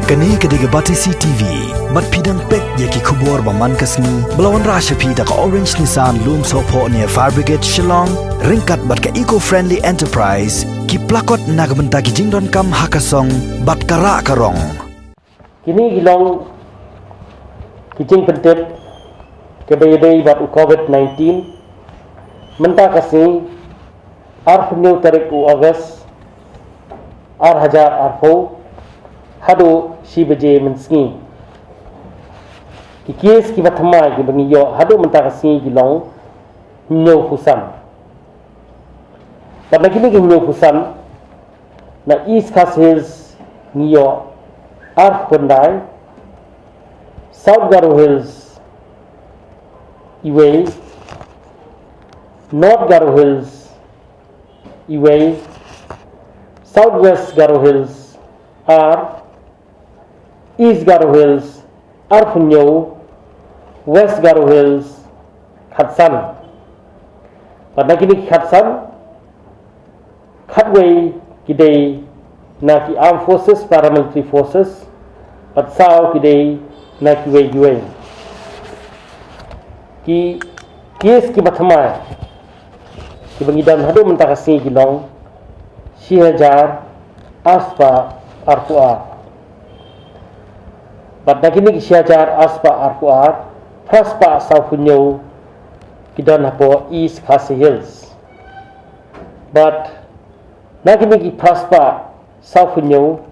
Kani kediga Batisi TV, mat pidang pek yaki kubur baman kasni, belawan rasha pida ka Orange Nissan Loom Sopo near Fire Brigade Shillong, ringkat bat ka eco-friendly enterprise, ki plakot nagbenta ki jingdon kam hakasong, bat kara karong. Kini gilong kijing pentip kebayadai bat COVID-19, menta kasni, arfnyu tarik u August, hajar arfo, hado si baje mensengi. Kikis ki bathamai ki bangiyo hado menta kasni gilong nyo fusan. Pada kini ki nyo fusan na East Coast Hills ngiyo arf pendai, South Garo Hills iway, North Garo Hills iway, Southwest Garo Hills are East Garo Hills Arpunyo, West Garo Hills Khatsan. Pada kini Khatsan Khatway kidai na ki Armed Forces Paramilitary Forces at sao kidai na ki way ki kies ki bathamai ki bangidan hado mentakasi gilong si hajar aspa arpuar. Pada kini ki si hajar aspa arpuar praspa saupunyo kidan hapo East Coast Hills. But nakini ki praspa saupunyo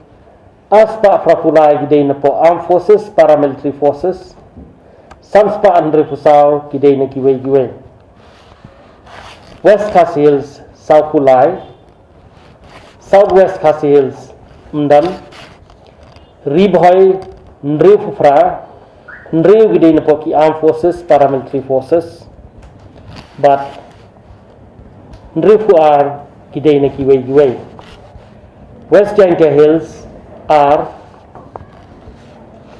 aspa prapulai kidai napo Armed Forces Paramilitary Forces samspa andre pusau kidai na kiway. West Coast Hills saupulai, Southwest Coast Hills mdan, Ribhoy Ndriu Fufra, Ndriu kidai napo ki Armed Forces Paramilitary Forces, but Ndriu Fuar kidai na kiway. West Jaintia Hills are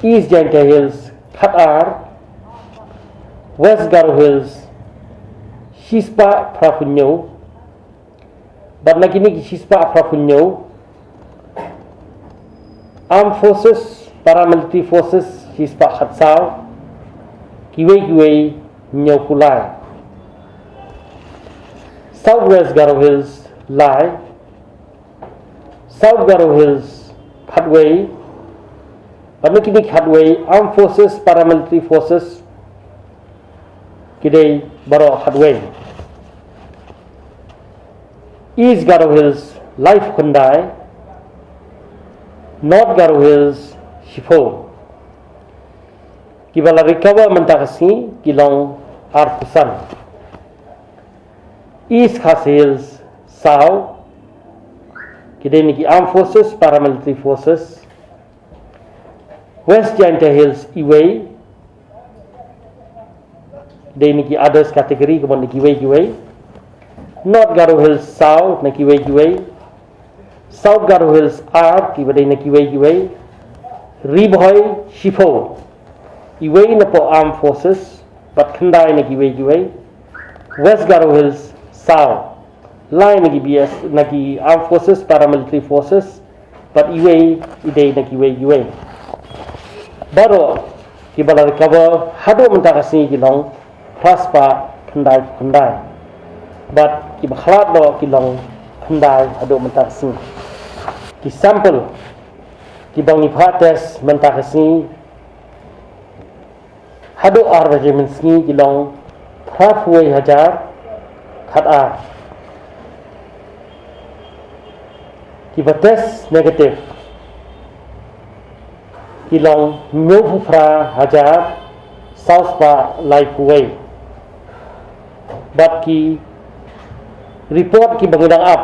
East Jaintia Hills Khat are West Garo Hills Shispa Prapunyo, but nakini Shispa Prapunyo Armed Forces Paramilitary Forces Shispa Khatsao Kiway Nyopulai. Southwest Garo Hills Lai, South Garo Hills Khatway, but nakini Khatway Armed Forces Paramilitary Forces kidai baro Khatway. East Garo Hills Life Kundai, North Garo Hills Shifo. Kibala recover mentakasi kilong arpusan. East Coast Hills South kidai niki Armed Forces Paramilitary Forces. West Jaintia Hills Iway kidai niki others category kemon niki way. North Garo Hills South niki way. South Garo Hills Arp kidai niki way. Ribhoy Shifo iway napo Armed Forces but khandai niki way. West Garo Hills South line niki BS niki Armed Forces Paramilitary Forces but iway idai niki way. Baro kibala recover hado mentakasi kilong praspa khandai but kibakhalat do kilong khandai hado mentakasi ki sample kibang ipates mentakasi hado arbaje mensengi kilong prafway hajar khata kibates negatif kilong nyofufra hajar southpa lifeway but ki report ki bangidang up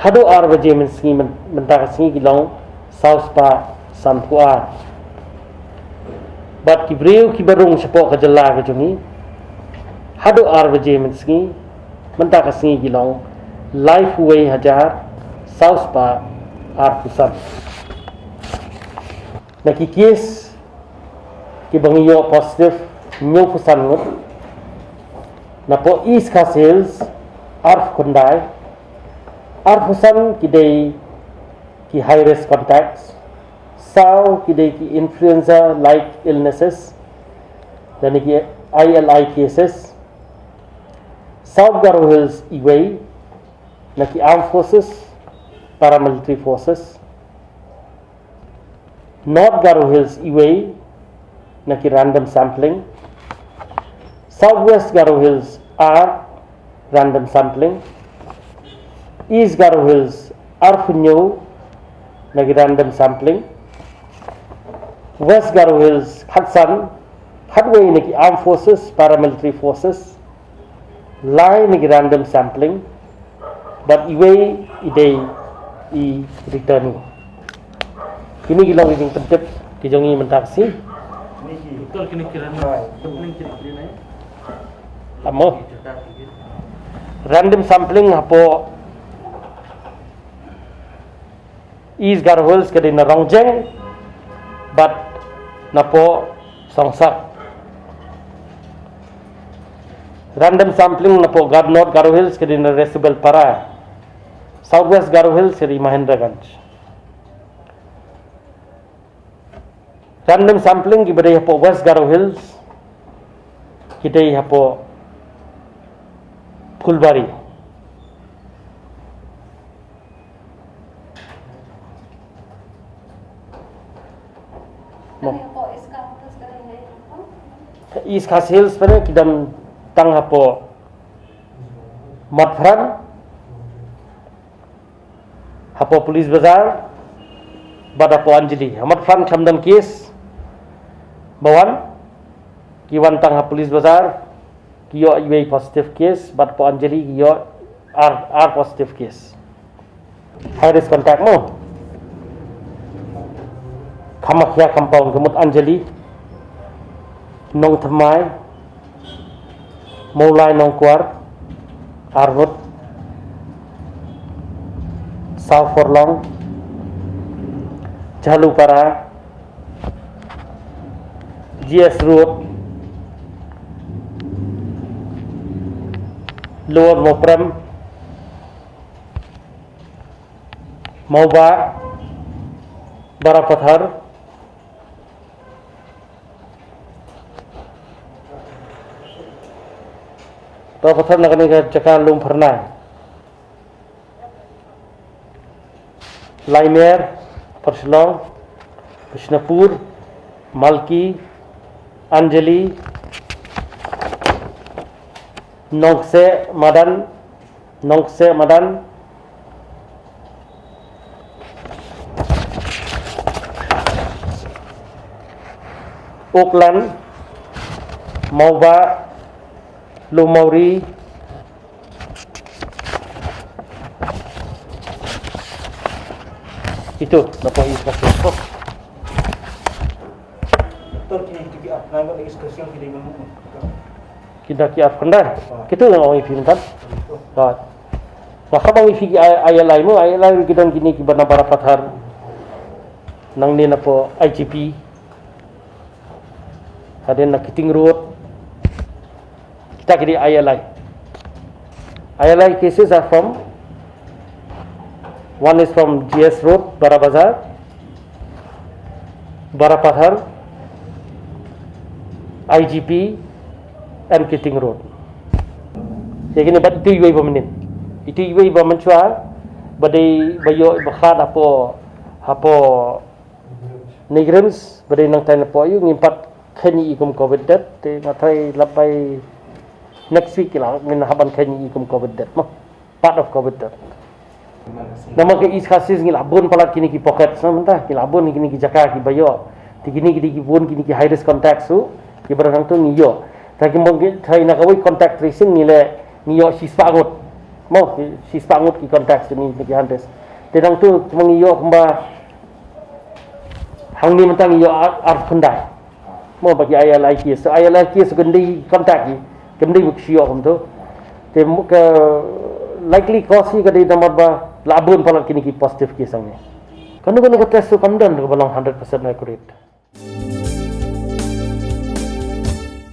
hado arbaje mensengi mentakasi kilong southpa sampuar but ki breu ki barung sepo ka jala ka jungi hado arbaje mensengi mentakasi kilong lifeway hajar southpa arpusan. Nakikis ki bangiyo positive nyo pusan ngut na po East Coast Hills Arf Kundai Arfusan kidai ki high risk contacts Sau kidai ki influenza like illnesses dan ki ILI cases. South Garo Hills iway na ki armed forces, paramilitary forces. North Garo Hills iway na ki random sampling. Southwest Garo Hills are random sampling. East Garo Hills are punyo na ki random sampling. West Garo Hills Khatsan Khatway na ki armed forces, paramilitary forces. Lie na ki random sampling. But iway iday i returning. Kini gilang iting pentip kijongi mentaksi. Betul kini kira sampling kira ni. Amo. Random sampling hapo East Garo Hills kadi na Rongjeng, but napo Songsak. Random sampling napo North Garo Hills kadi na Resubel Para. Southwest Garo Hills kadi Mahendraganj. Random sampling kibadai hapo West Garo Hills, kidai hapo Phulbari. East Khas Hills pada kidam tang hapo Matfran, hapo Police Bazar, bada po Anjali. Matfran kamdan case bawan kiwan tang ha Police Bazar kiyo iway positive case, but po Anjali kiyo R positive case. High risk contact mo. Kamakya compound gamut Anjali, Nong Thamai, Maulai Nong Kuar, Armut, South Forlong, Jalupara, GS Road, Lower Moprem, Mauba, Barapathar, Barapathar na kani ka Jaka Lumpharnai, Laimer, Parshilong, Krishnapur, Malki, Anjali, Nongse Madan, Oakland, Mauba, Lumauri, itu dapat instruksi. Betul kini tiga nanggut lagi spesial kini mamu. Kita kiat kanda. Kita yang orang ifi mentan. Right. Maka bang ifi ayalai mo ayalai kita kini kibana Barapathar nang ni napo IGP. Ada nak Kiting Road. Kita kini ayalai. Ayalai cases are from, one is from GS Road, Barabazar, Barapathar, IGP, and Kiting Road. Jadi ni bat itu iway bamenin. Itu iway bamencua, badai bayo bakat apo negrims, badai nang tayo po yung impat kani ikum COVID det, te matay labay next week lang minahaban kani ikum COVID det mo, part of COVID det. Nama ke is khasis ngilabun pala kini ki pocket samanta kilabun kini ki jaka ki bayo tikini ki bun kini ki high risk contact su ki barang tu ngiyo taki mungkin thai na kawai contact tracing nile ngiyo sispangut mo sispangut ki contact ni ki handes tedang tu mengiyo kumba hang ni mentang ngiyo ar kundai mo bagi ILI ki so ILI ki so gendi contact ki gendi buksio kum tu te ke likely cause ka di namad ba labun pala kini ki positive case ang ni. Kanu test tu kandan ko balang 100% accurate.